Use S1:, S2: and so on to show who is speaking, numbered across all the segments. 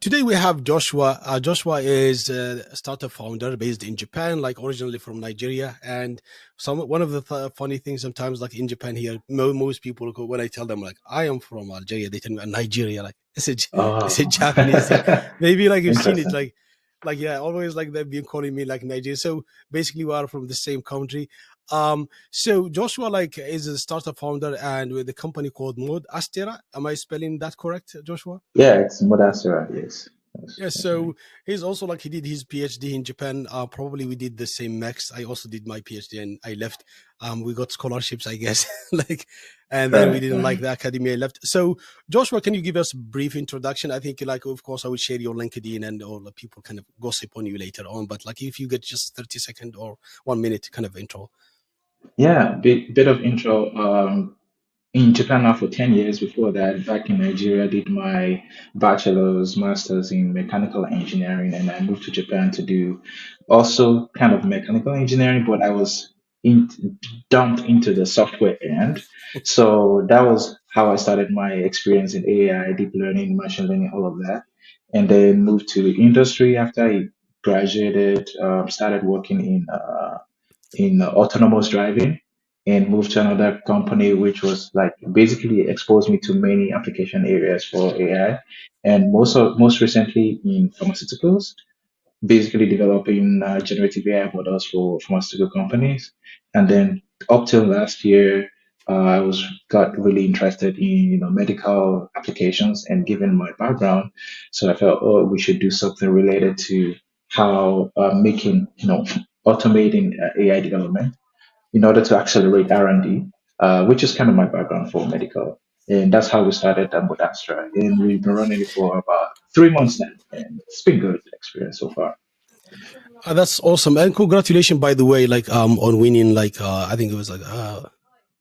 S1: Today we have Joshua. Joshua is a startup founder based in Japan, like originally from Nigeria. And one of the funny things sometimes, like in Japan here, most people when I tell them like I am from Algeria, they tell me Nigeria, like it's a
S2: Oh,
S1: Japanese thing. Maybe like you've seen it,
S2: interesting.
S1: like yeah, always like they've been calling me like Nigeria. So basically, we are from the same country. So Joshua like is a startup founder and with a company called ModAstera. Am I spelling that correct, Joshua?
S2: Yeah, it's ModAstera, yes. Yes,
S1: Yeah,
S2: that's right.
S1: so he's also like he did his PhD in Japan. Probably we did the same max. I also did my PhD and I left. We got scholarships, I guess, like, and then we
S2: Right,
S1: didn't like
S2: right.
S1: the academy. I left. So Joshua, can you give us a brief introduction? I think, like, of course, I will share your LinkedIn and all the people kind of gossip on you later on. But like, if you get just 30 second or 1 minute kind of intro.
S2: Yeah, bit of intro. In Japan now for 10 years. Before that, back in Nigeria, did my bachelor's, master's in mechanical engineering, and I moved to Japan to do also kind of mechanical engineering, but I was in, dumped into the software end. So that was how I started my experience in AI, deep learning, machine learning, all of that. And then moved to industry after I graduated, started working in autonomous driving and moved to another company which was like basically exposed me to many application areas for AI and most recently in pharmaceuticals, basically developing generative AI models for pharmaceutical companies. And then up till last year, I was got really interested in medical applications, and given my background, so I felt, oh, we should do something related to how making automating AI development in order to accelerate R&D, which is kind of my background for medical. And that's how we started with Astra. And we've been running it for about 3 months now. And it's been good experience so far.
S1: That's awesome, and congratulations, by the way, like on winning, like I think it was like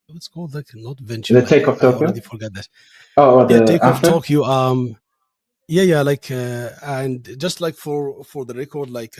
S1: what's called like not venture,
S2: The
S1: but
S2: take of
S1: I already
S2: Tokyo?
S1: forgot that.
S2: Oh,
S1: Yeah,
S2: the
S1: take off
S2: after?
S1: Tokyo. Yeah, yeah, like and just like for the record, like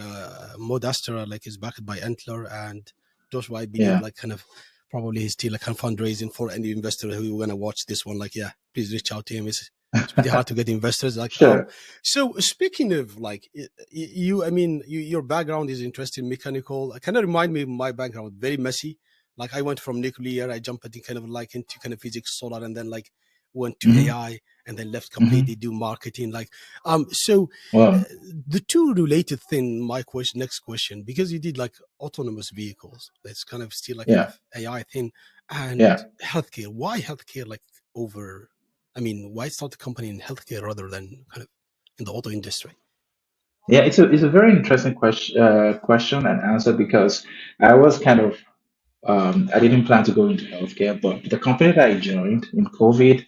S1: ModAstera like is backed by Antler and Joshua. I believe
S2: Yeah,
S1: like kind of probably he's still like kind of fundraising for any investor who gonna watch this one. Like, yeah, please reach out to him. It's pretty hard to get investors. Like,
S2: sure.
S1: so speaking of like you, I mean, your background is interesting, mechanical. Kind of remind me of my background, very messy. Like I went from nuclear, I jumped in kind of like into kind of physics, solar, and then like went to
S2: Hmm.
S1: AI and then left
S2: Hmm.
S1: completely do marketing. Like, so uh,
S2: Well,
S1: the two related thing, my question, next question, because you did like autonomous vehicles, that's kind of still like kind
S2: yeah,
S1: of AI thing, and
S2: yeah.
S1: healthcare. Why healthcare like over? I mean, why start a company in healthcare rather than kind of in the auto industry?
S2: Yeah, it's a very interesting question and answer because I was kind of I didn't plan to go into healthcare, but the company that I joined in COVID,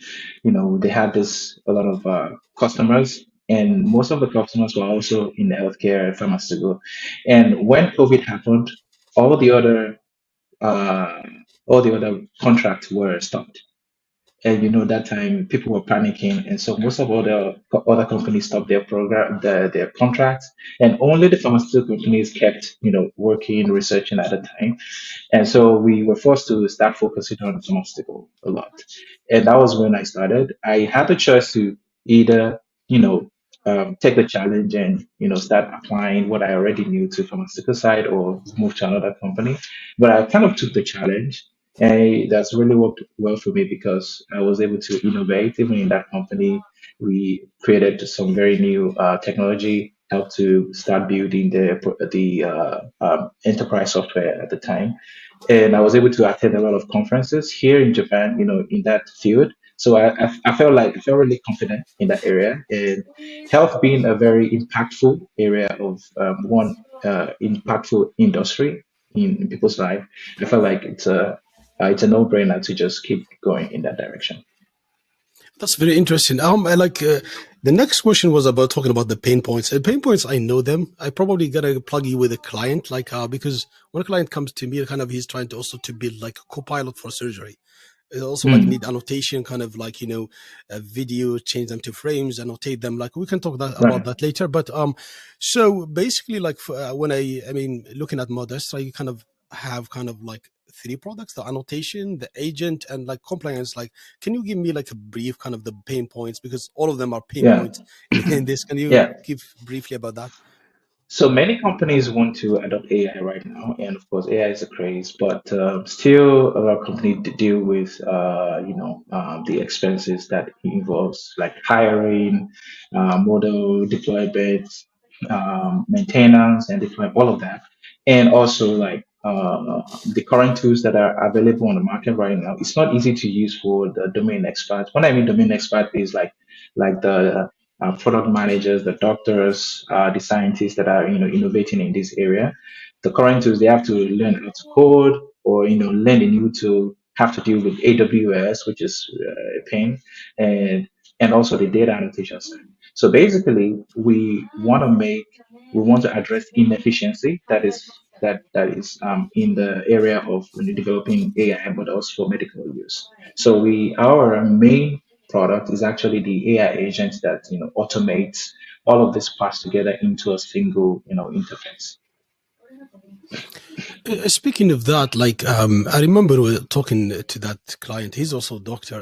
S2: they had a lot of customers, and most of the customers were also in the healthcare and pharmaceutical. And when COVID happened, all the other uh, all the other contracts were stopped. And that time people were panicking, and so most of all the other companies stopped their program, their contracts, and only the pharmaceutical companies kept, working, researching at the time. And so we were forced to start focusing on pharmaceutical a lot. And that was when I started. I had the choice to either, take the challenge and, start applying what I already knew to pharmaceutical side or move to another company. But I kind of took the challenge. And that's really worked well for me because I was able to innovate even in that company. We created some very new technology, helped to start building the enterprise software at the time, and I was able to attend a lot of conferences here in Japan, in that field. So I felt really confident in that area, and health being a very impactful area of one impactful industry in people's life. I felt like it's a no-brainer to just keep going in that direction.
S1: That's very interesting. I like the next question was about talking about the pain points. And pain points, I know them. I probably gotta plug you with a client, like because when a client comes to me, kind of he's trying to also to build like a copilot for surgery. It also like
S2: Mm,
S1: need annotation, kind of like a video, change them to frames, annotate them. Like we can talk about
S2: right.
S1: that later. But so basically, like when I mean, looking at Modest, I kind of have kind of like three products: the annotation, the agent, and like compliance. Like, can you give me like a brief kind of the pain points, because all of them are pain
S2: Yeah.
S1: points in this? Can you
S2: Yeah.
S1: give briefly about that?
S2: So many companies want to adopt AI right now, and of course, AI is a craze. But still, a lot of companies deal with, the expenses that involves like hiring, model deployment, maintenance, and deployment, all of that, and also like the current tools that are available on the market right now. It's not easy to use for the domain experts. When I mean domain expert is like the product managers, the doctors, the scientists that are innovating in this area. The current tools they have to learn how to code or learn a new tool, have to deal with AWS, which is a pain, and also the data annotation side. So basically, we want to address inefficiency that is in the area of developing AI, but also for medical use. So our main product is actually the AI agent that automates all of these parts together into a single interface.
S1: Speaking of that, like I remember talking to that client. He's also a doctor.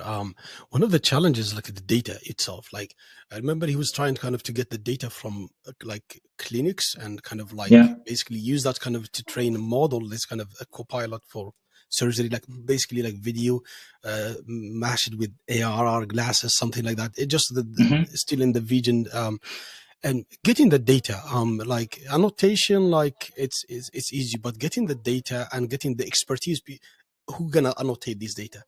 S1: One of the challenges, like the data itself. Like I remember he was trying kind of to get the data from like clinics and kind of like
S2: Yeah.
S1: basically use that kind of to train a model, this kind of a copilot for surgery, like basically like video mashed with AR glasses, something like that. It just
S2: Hmm.
S1: still in the vision. And getting the data like annotation, like it's easy, but getting the data and getting the expertise who gonna annotate this data,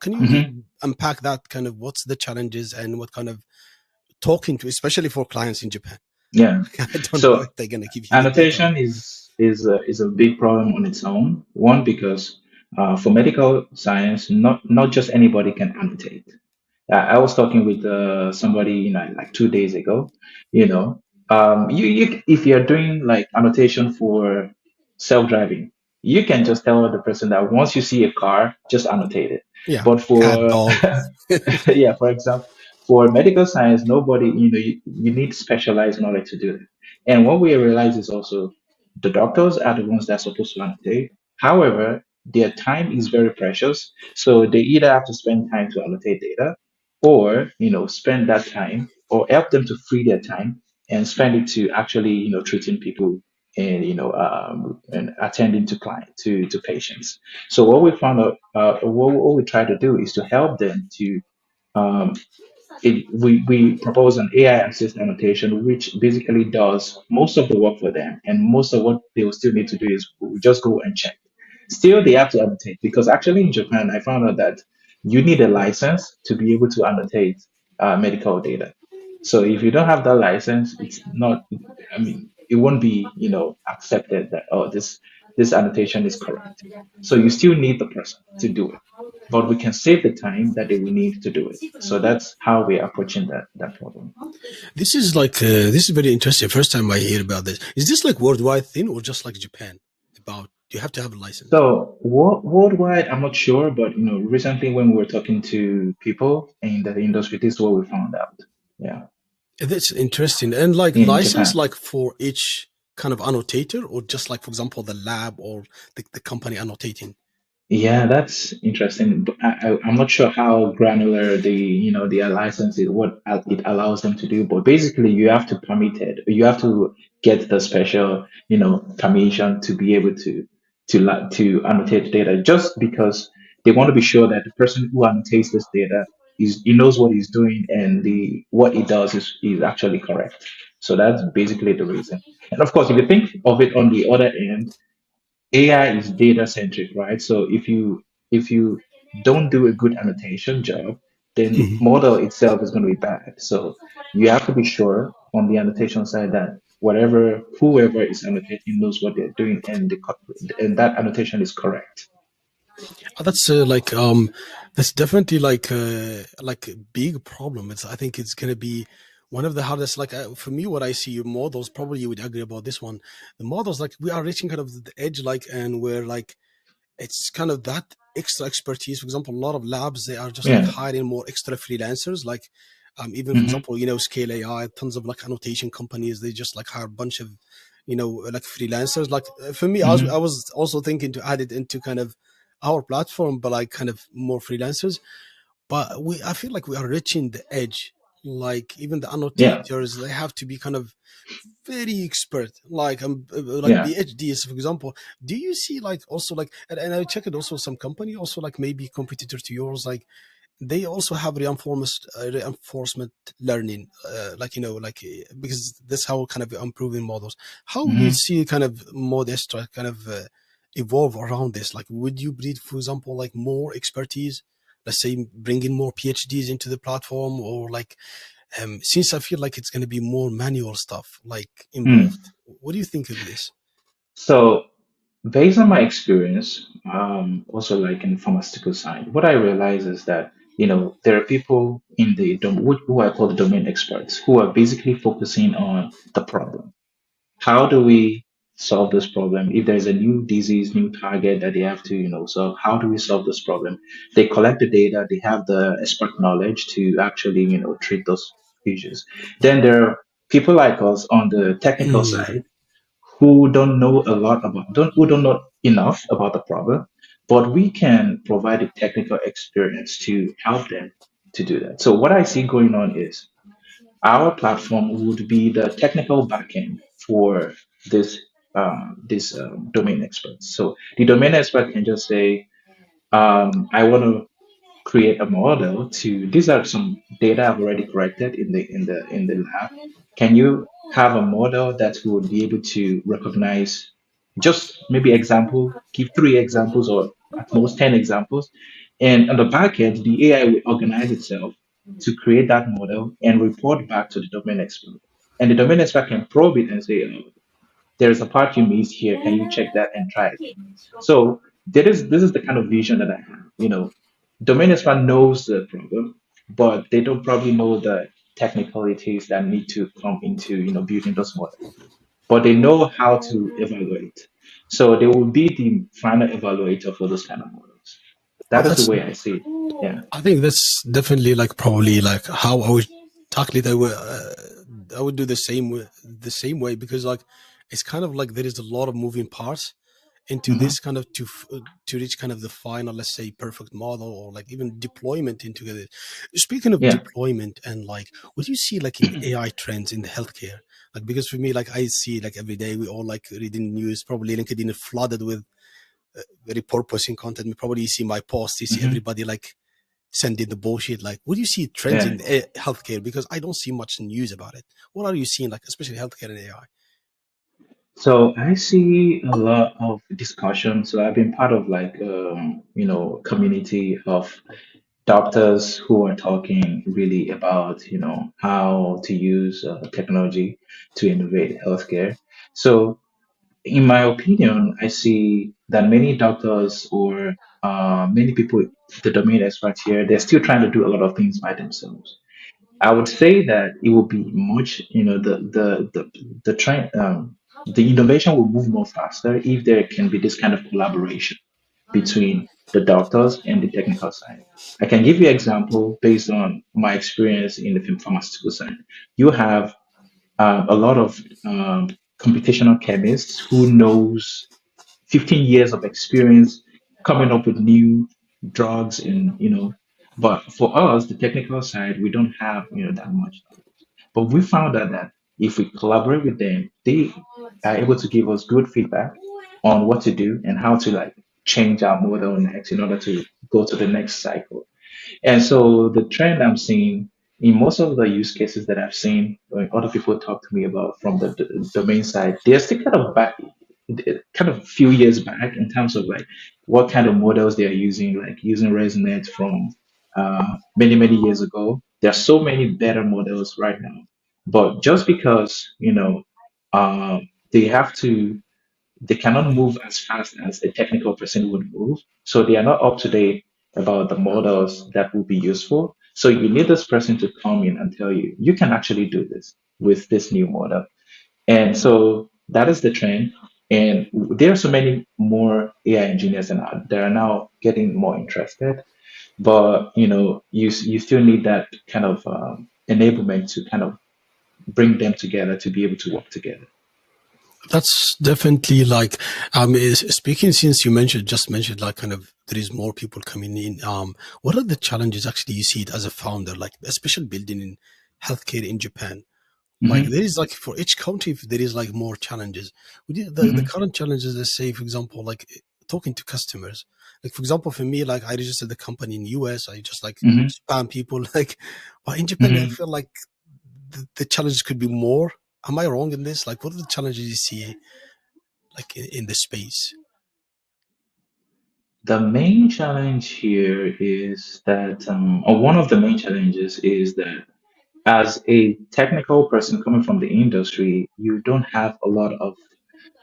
S1: can you
S2: Hmm.
S1: unpack that kind of what's the challenges and what kind of talking to, especially for clients in Japan?
S2: Yeah.
S1: I don't know
S2: So
S1: if they're gonna give you the data or
S2: annotation is a big problem on its own. One, because for medical science, not just anybody can annotate. I was talking with somebody, like 2 days ago. You know, you if you're doing like annotation for self-driving, you can just tell the person that once you see a car, just annotate it.
S1: yeah,
S2: But
S1: cat,
S2: for
S1: dog.
S2: yeah, for example, for medical science, nobody, you need specialized knowledge to do it. And what we realize is also the doctors are the ones that are supposed to annotate. However, their time is very precious, so they either have to spend time to annotate data, or spend that time, or help them to free their time and spend it to actually treating people and and attending to to patients. So what we found out, what we try to do is to help them to um, we propose an AI assist annotation, which basically does most of the work for them, and most of what they will still need to do is we just go and check. Still, they have to annotate because actually in Japan, I found out that you need a license to be able to annotate medical data. So if you don't have that license, it's not. I mean, it won't be accepted that, oh, this annotation is correct. So you still need the person to do it, but we can save the time that they will need to do it. So that's how we're approaching that problem.
S1: This is like this is very interesting. First time I hear about this. Is this like worldwide thing or just like Japan? About you have to have a license.
S2: So worldwide, I'm not sure, but recently when we were talking to people in the industry, this is what we found out. Yeah,
S1: That's interesting. And like
S2: in
S1: license,
S2: Japan.
S1: like for each kind of annotator, or just like, for example, the lab or the company annotating.
S2: Yeah, that's interesting. But I'm not sure how granular the license is, what it allows them to do. But basically, you have to permit it. You have to get the special, permission to be able to annotate data, just because they want to be sure that the person who annotates this data he knows what he's doing, and the what he does is actually correct. So that's basically the reason. And of course, if you think of it on the other end, AI is data centric, right? So if you don't do a good annotation job, then
S1: Mhm.
S2: model itself is going to be bad. So you have to be sure on the annotation side that whoever is annotating knows what they're doing, and and that annotation is correct.
S1: That's that's definitely like a big problem. It's I think it's gonna be one of the hardest. Like for me, what I see your models, probably you would agree about this one. The models, like we are reaching kind of the edge, like, and we're like it's kind of that extra expertise. For example, a lot of labs they are just like
S2: Yeah.
S1: hiring more extra freelancers. Like, even for
S2: Hmm.
S1: example, Scale AI, tons of like annotation companies. They just like hire a bunch of, like freelancers. Like for me, I was
S2: Hmm.
S1: also thinking to add it into kind of our platform, but like kind of more freelancers. But I feel like we are reaching the edge. Like even the
S2: Yeah,
S1: annotators, they have to be kind of very expert, like
S2: yeah.
S1: PhDs, for example. Do you see like also like, and I checked also some company also like maybe competitor to yours, like they also have reinforcement learning, because that's how kind of improving models. How you
S2: Hmm.
S1: see kind of ModAstera kind of evolve around this? Like, would you breed, for example, like more expertise? Let's say bringing more PhDs into the platform, or like, since I feel like it's going to be more manual stuff like involved. What do you think of this?
S2: So, based on my experience, also like in the pharmaceutical side, what I realize is that, there are people in who I call the domain experts, who are basically focusing on the problem. How do we solve this problem? If there's a new disease, new target that they have to, solve, how do we solve this problem? They collect the data, they have the expert knowledge to actually, treat those issues. Then there are people like us on the technical
S1: Mm.
S2: side who don't know a lot about don't who don't know enough about the problem, but we can provide a technical experience to help them to do that. So what I see going on is our platform would be the technical backend for this domain experts. So the domain expert can just say, I want to create a model to these are some data I've already collected in the lab. Can you have a model that would be able to recognize just maybe example, give 3 examples or at most 10 examples. And on the back end, the AI will organize itself to create that model and report back to the domain expert. And the domain expert can probe it and say, oh, there's a part you missed here. Can you check that and try again? So this is the kind of vision that I have. Domain expert knows the problem, but they don't probably know the technicalities that need to come into building those models. But they know how to evaluate. So they will be the final evaluator for those kind of models.
S1: Oh,
S2: That is the
S1: that's
S2: way I see it. Yeah.
S1: I think that's definitely like probably like how I would tackle it. I would do the same way, because like it's kind of like there is a lot of moving parts into
S2: Hmm.
S1: this kind of to reach kind of the final, let's say, perfect model, or like even deployment into it. Speaking of
S2: Yeah.
S1: deployment, and like what do you see like in AI trends in the healthcare? Like, because for me, like I see like every day we all like reading news, probably LinkedIn is flooded with very purposing content. We probably see my post, you see
S2: Hmm.
S1: everybody like sending the bullshit. Like, what do you see trends
S2: Yeah.
S1: in healthcare? Because I don't see much news about it. What are you seeing, like, especially healthcare and AI?
S2: So I see a lot of discussion. So I've been part of like community of doctors who are talking really about how to use technology to innovate healthcare. So in my opinion, I see that many doctors or many people, the domain experts here, they're still trying to do a lot of things by themselves. I would say that it will be much, the trend, the innovation will move more faster if there can be this kind of collaboration between the doctors and the technical side. I can give you an example based on my experience in the pharmaceutical side. You have a lot of computational chemists who knows 15 years of experience coming up with new drugs and but for us the technical side we don't have that much knowledge, but we found out that if we collaborate with them they are able to give us good feedback on what to do and how to like change our model next in order to go to the next cycle. And so the trend I'm seeing in most of the use cases that I've seen, when other people talk to me about from the domain side, they're still kind of back, kind of a few years back in terms of like what kind of models they are using, like using ResNet from many, many years ago. There are so many better models right now. But just because, they have to they cannot move as fast as a technical person would move. So they are not up to date about the models that will be useful. So you need this person to come in and tell you, you can actually do this with this new model. And so that is the trend. And there are so many more AI engineers that are now getting more interested. But you still need that kind of enablement to kind of bring them together to be able to work together.
S1: That's definitely like speaking, since you mentioned like kind of there is more people coming in. What are the challenges actually you see it as a founder, like especially building in healthcare in Japan? Like
S2: Hmm.
S1: there is like for each country there is like more challenges. The
S2: Hmm.
S1: current challenges, let's say for example, like talking to customers. Like for example, for me, like I registered the company in US, I just like
S2: Hmm.
S1: spam people. Like, but in Japan, I
S2: Hmm.
S1: feel like the challenges could be more. Am I wrong in this? Like, what are the challenges you see like in the space?
S2: The main challenge here is that, or one of the main challenges is that as a technical person coming from the industry, you don't have a lot of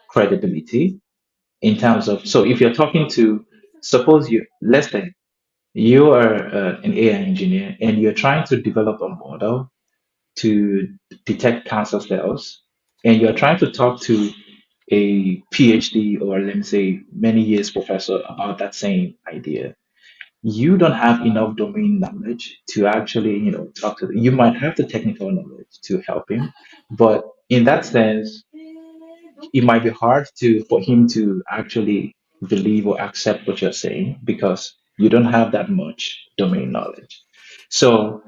S2: credibility in terms of, so if you're talking to, suppose you, let's say you are an AI engineer and you're trying to develop a model to detect cancer cells, and you're trying to talk to a PhD or let me say many years professor about that same idea, you don't have enough domain knowledge to actually, talk to them. You might have the technical knowledge to help him, but in that sense, it might be hard to for him to actually believe or accept what you're saying because you don't have that much domain knowledge. So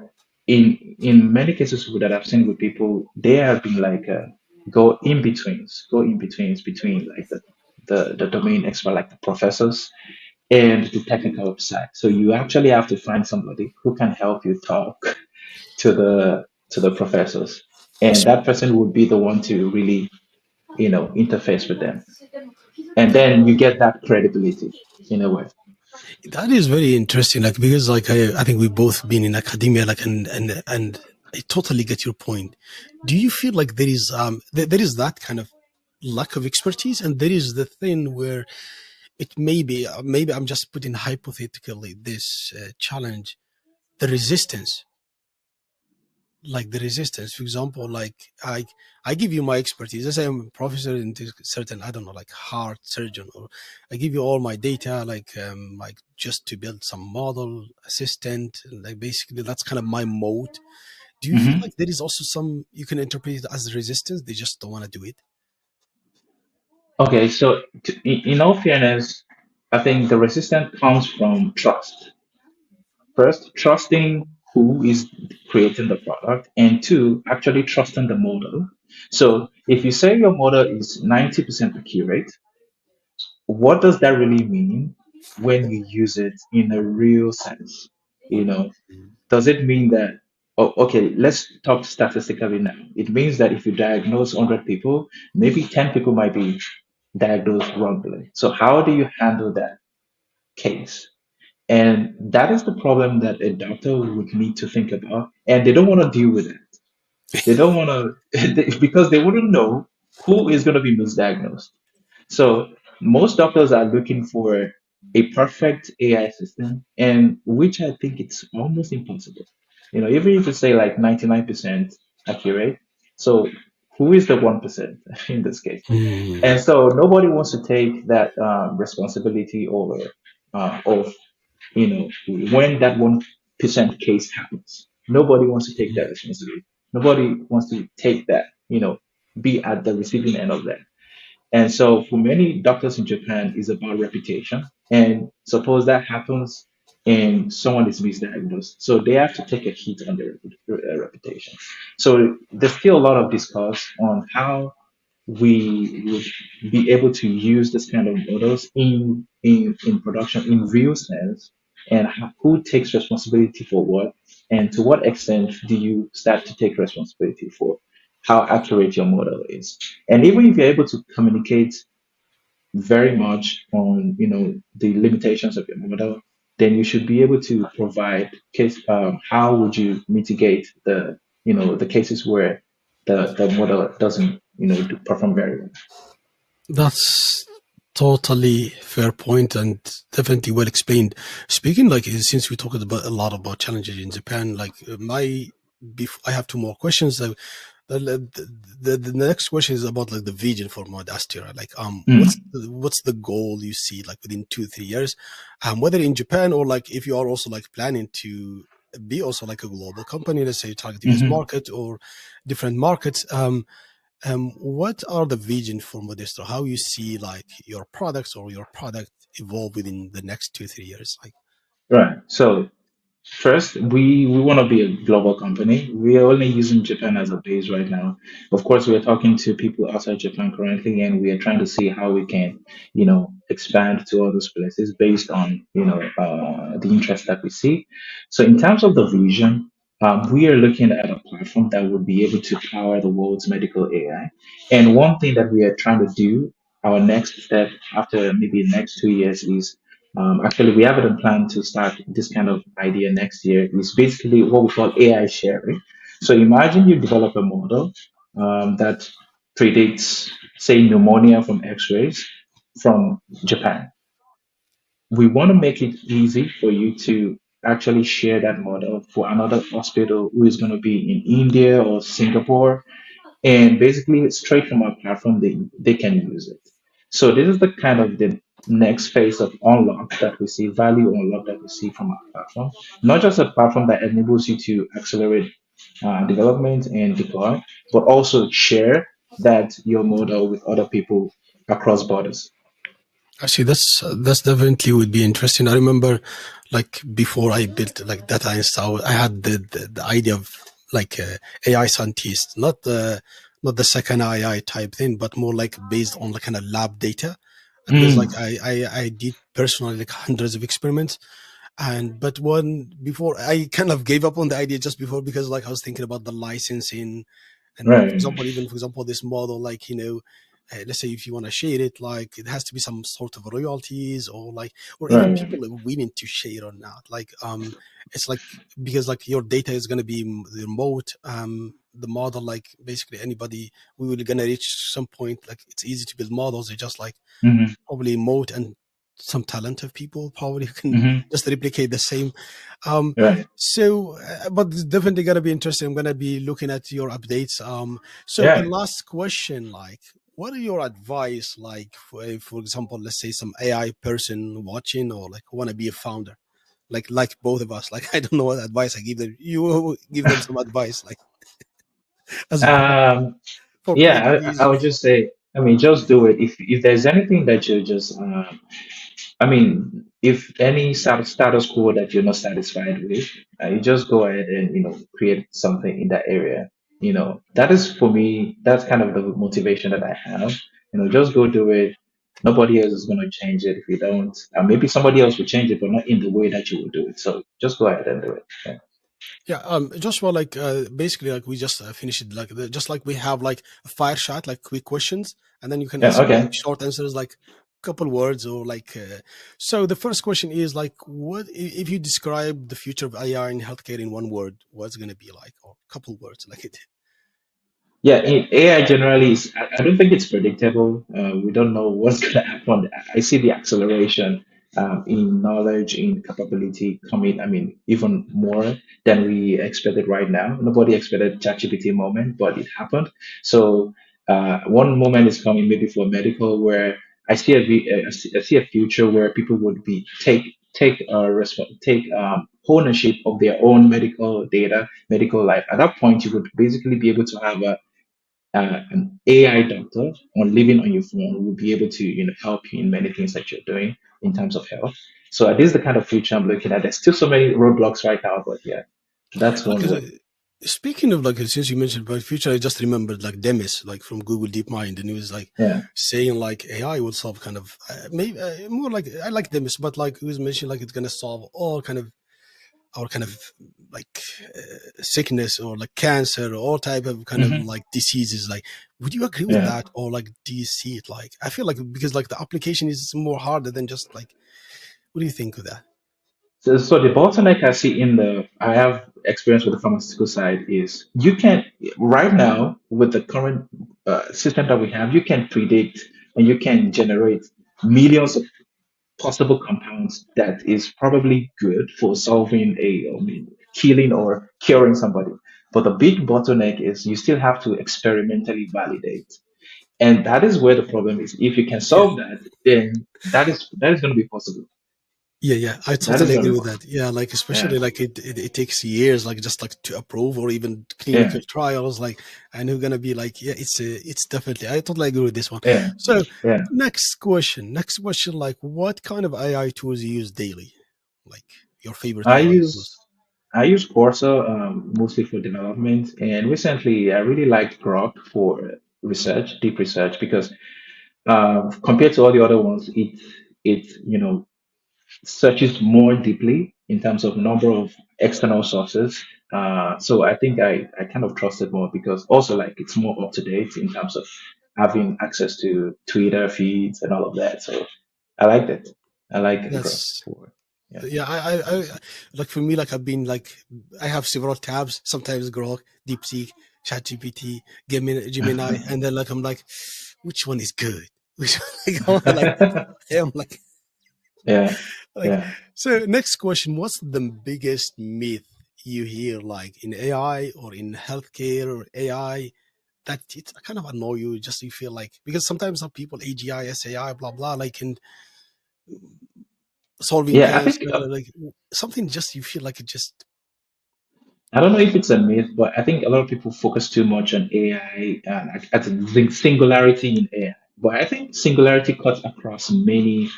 S2: in many cases that I've seen with people, they have been like go in betweens between like the domain expert, like the professors and the technical side. So you actually have to find somebody who can help you talk to the professors, and that person would be the one to really interface with them, and then you get that credibility in a way.
S1: That is very interesting. Like because like I think we've both been in academia. Like and I totally get your point. Do you feel like there is there is that kind of lack of expertise, and there is the thing where it may be maybe I'm just putting hypothetically this challenge, the resistance, like the resistance, for example, like I give you my expertise. Let's say I'm a professor in this certain, I don't know, like heart surgeon, or I give you all my data, like just to build some model assistant, like basically that's kind of my mode. Do you feel
S2: Hmm.
S1: like there is also some you can interpret it as resistance, they just don't want to do it?
S2: Okay, so in all fairness, I think the resistance comes from trust. First, trusting who is creating the product, and two, actually trusting the model. So if you say your model is 90% accurate, what does that really mean when you use it in a real sense? You know, does it mean that, oh, okay, let's talk statistically now. It means that if you diagnose 100 people, maybe 10 people might be diagnosed wrongly. So how do you handle that case? And that is the problem that a doctor would need to think about. And they don't want to deal with it. They don't want to, because they wouldn't know who is going to be misdiagnosed. So most doctors are looking for a perfect AI system, and which I think it's almost impossible. Even if you say like 99% accurate, so who is the 1% in this case?
S1: Hmm.
S2: And so nobody wants to take that responsibility over of when that 1% case happens. Nobody wants to take that responsibility. Nobody wants to take that, be at the receiving end of that. And so for many doctors in Japan is about reputation. And suppose that happens and someone is misdiagnosed. So they have to take a hit on their reputation. So there's still a lot of discourse on how we would be able to use this kind of models in production in real sense, and who takes responsibility for what, and to what extent do you start to take responsibility for how accurate your model is. And even if you're able to communicate very much on the limitations of your model, then you should be able to provide case how would you mitigate the cases where the model doesn't perform very well.
S1: That's totally fair point and definitely well explained. Speaking like since we talked about a lot about challenges in Japan, like I have two more questions. The next question is about like the vision for ModAstera. Like
S2: Mm.
S1: what's the goal you see like within 2 3 years, whether in Japan or like if you are also like planning to be also like a global company, let's say target US
S2: Hmm.
S1: market or different markets. What are the vision for ModAstera? How you see like your products or your product evolve within the next 2 3 years? Like,
S2: Right. So first, we want to be a global company. We are only using Japan as a base right now. Of course, we are talking to people outside Japan currently, and we are trying to see how we can, expand to all those places based on, the interest that we see. So, in terms of the vision, we are looking at a platform that would be able to power the world's medical AI. And one thing that we are trying to do, our next step after maybe the next 2 years is actually, we have it in plan to start this kind of idea next year. It's basically what we call AI sharing. So imagine you develop a model that predicts, say, pneumonia from X-rays from Japan. We want to make it easy for you to actually share that model for another hospital who is going to be in India or Singapore, and basically straight from our platform they can use it. So this is the kind of the next phase of unlock that we see, value unlock that we see from our platform. Not just a platform that enables you to accelerate development and deploy, but also share that your model with other people across borders.
S1: actually, that's definitely would be interesting. I remember, like before I built like DataInsta, I had the idea of like AI scientist, not the second AI type thing, but more like based on like kind of lab data, because like
S2: Mm,
S1: I did personally like hundreds of experiments. And but one before I kind of gave up on the idea just before, because like I was thinking about the licensing. And for
S2: right.
S1: example, even for example, this model, like, let's say if you want to share it, like it has to be some sort of royalties, or like, or even
S2: Right.
S1: people are willing to share or not. Like, it's like, because like your data is going to be remote. The model, like basically anybody, we will gonna reach some point. Like it's easy to build models. They just like
S2: Hmm.
S1: probably moat and some talent of people probably can
S2: Hmm.
S1: just replicate the same. Um,
S2: Right.
S1: but it's definitely gonna be interesting. I'm gonna be looking at your updates. So a
S2: Yeah.
S1: last question, like, what are your advice, like, for example, let's say some AI person watching or like want to be a founder, like both of us. Like, I don't know what advice I give them. You give them some advice, like, as
S2: Um,
S1: for make it
S2: yeah, I
S1: easy.
S2: would just say, I mean, just do it. If there's anything that you just I mean, if any status quo that you're not satisfied with, you just go ahead and create something in that area. That is for me. That's kind of the motivation that I have. Just go do it. Nobody else is going to change it if you don't. Maybe somebody else will change it, but not in the way that you will do it. So just go ahead and do it. Yeah.
S1: Yeah, Joshua, like basically, like we just finished it, like just like we have like a fire shot, like quick questions, and then you can
S2: Yeah.
S1: answer like
S2: Okay.
S1: short answers, like couple words or like. So the first question is like, what if you describe the future of AI in healthcare in one word? What's gonna be like, or couple words, like it?
S2: Yeah, AI generally is, I don't think it's predictable. We don't know what's going to happen. I see the acceleration in knowledge, in capability coming, I mean, even more than we expected right now. Nobody expected ChatGPT moment, but it happened. So one moment is coming maybe for medical where I see a future where people would be take ownership of their own medical data, medical life. At that point, you would basically be able to have an AI doctor on living on your phone will be able to help you in many things that you're doing in terms of health. So this is the kind of future I'm looking at. There's still so many roadblocks right now, but yeah, that's one
S1: Because
S2: word.
S1: speaking of like, since you mentioned about future, I just remembered like Demis, like from Google DeepMind, and he was like
S2: Yeah.
S1: saying like AI will solve kind of maybe more like, I like Demis, but like he was mentioning like it's gonna solve all kind of our kind of like sickness or like cancer or all type of kind of
S2: Hmm.
S1: like diseases. Like, would you agree with
S2: Yeah.
S1: that, or like do you see it? Like, I feel like because like the application is more harder than just like. What do you think of that?
S2: So the bottleneck I see I have experience with the pharmaceutical side is you can, right now with the current system that we have, you can predict and you can generate millions of possible compounds that is probably good for solving I mean, healing or curing somebody. But the big bottleneck is you still have to experimentally validate. And that is where the problem is. If you can
S1: Yeah.
S2: solve that, then that is going to be possible.
S1: Yeah, I
S2: That is
S1: totally
S2: very
S1: agree with
S2: important.
S1: that. Yeah, like
S2: Yeah,
S1: especially like it takes years, like just like to approve or even
S2: yeah,
S1: clinical trials, like, and who're gonna be like, yeah, it's definitely. I totally agree with this one.
S2: yeah,
S1: So
S2: yeah.
S1: next question, like, what kind of AI tools you use daily? Like your favorite
S2: I
S1: AI tools?
S2: use I use Corsa mostly for development, and recently I really liked Grok for research, deep research, because compared to all the other ones, it searches more deeply in terms of number of external sources. So I think I kind of trust it more because also like it's more up to date in terms of having access to Twitter feeds and all of that. So I liked it. I like Grok
S1: That's
S2: for yeah.
S1: yeah. I like for me, like I've been like I have several tabs. Sometimes Grok, DeepSeek, ChatGPT, Gemini, and then like I'm like, which one is good? Which one, I'm like
S2: Yeah,
S1: like
S2: yeah.
S1: so next question, what's the biggest myth you hear like in AI or in healthcare or AI that it kind of annoy you, just you feel like, because sometimes some people AGI, SAI, blah blah, like in solving
S2: Yeah, I
S1: cancer,
S2: think
S1: like something just you feel like it just
S2: I don't know if it's a myth, but I think a lot of people focus too much on AI and at the singularity in AI. But I think singularity cuts across many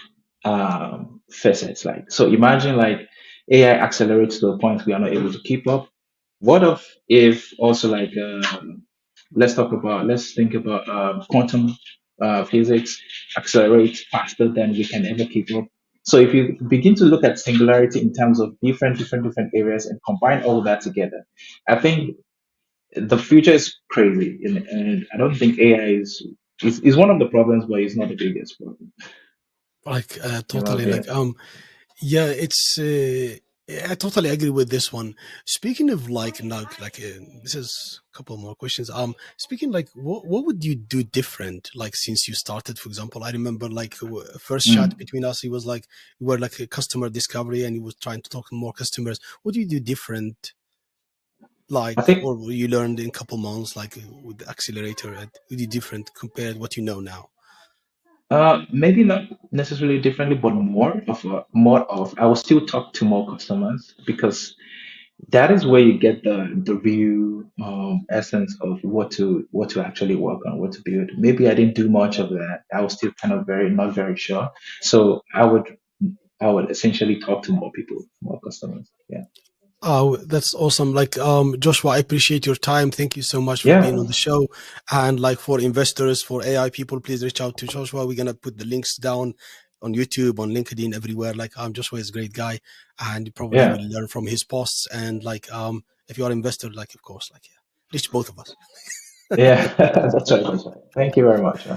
S2: facets. Like, so imagine like AI accelerates to a point we are not able to keep up. What if also like let's think about quantum physics accelerates faster than we can ever keep up. So if you begin to look at singularity in terms of different areas and combine all that together, I think the future is crazy, and I don't think AI is one of the problems, but it's not the biggest problem,
S1: like
S2: in my
S1: totally like
S2: opinion.
S1: yeah, it's I totally agree with this one. Speaking of like now, like this is a couple more questions. Speaking like, what would you do different? Like since you started, for example, I remember like first chat
S2: Mm.
S1: between us, he was like, we were like a customer discovery, and he was trying to talk to more customers. What do you do different?
S2: I
S1: Like,
S2: think
S1: or you learned in a couple months, like with the accelerator, what do you different compared what you know now?
S2: maybe not necessarily differently, but more of. I will still talk to more customers because that is where you get the real essence of what to actually work on, what to build. Maybe I didn't do much of that. I was still kind of very not very sure. So I would essentially talk to more people, more customers. Yeah.
S1: Oh, that's awesome. Like, Joshua, I appreciate your time. Thank you so much for being
S2: Yeah.
S1: on the show. And like for investors, for AI people, please reach out to Joshua. We're gonna put the links down on YouTube, on LinkedIn, everywhere. Like, Joshua is a great guy, and you probably
S2: Yeah.
S1: will learn from his posts. And like, if you are an investor, like, of course, like, yeah, reach both of us.
S2: Yeah. That's right. That's right. Thank you very much.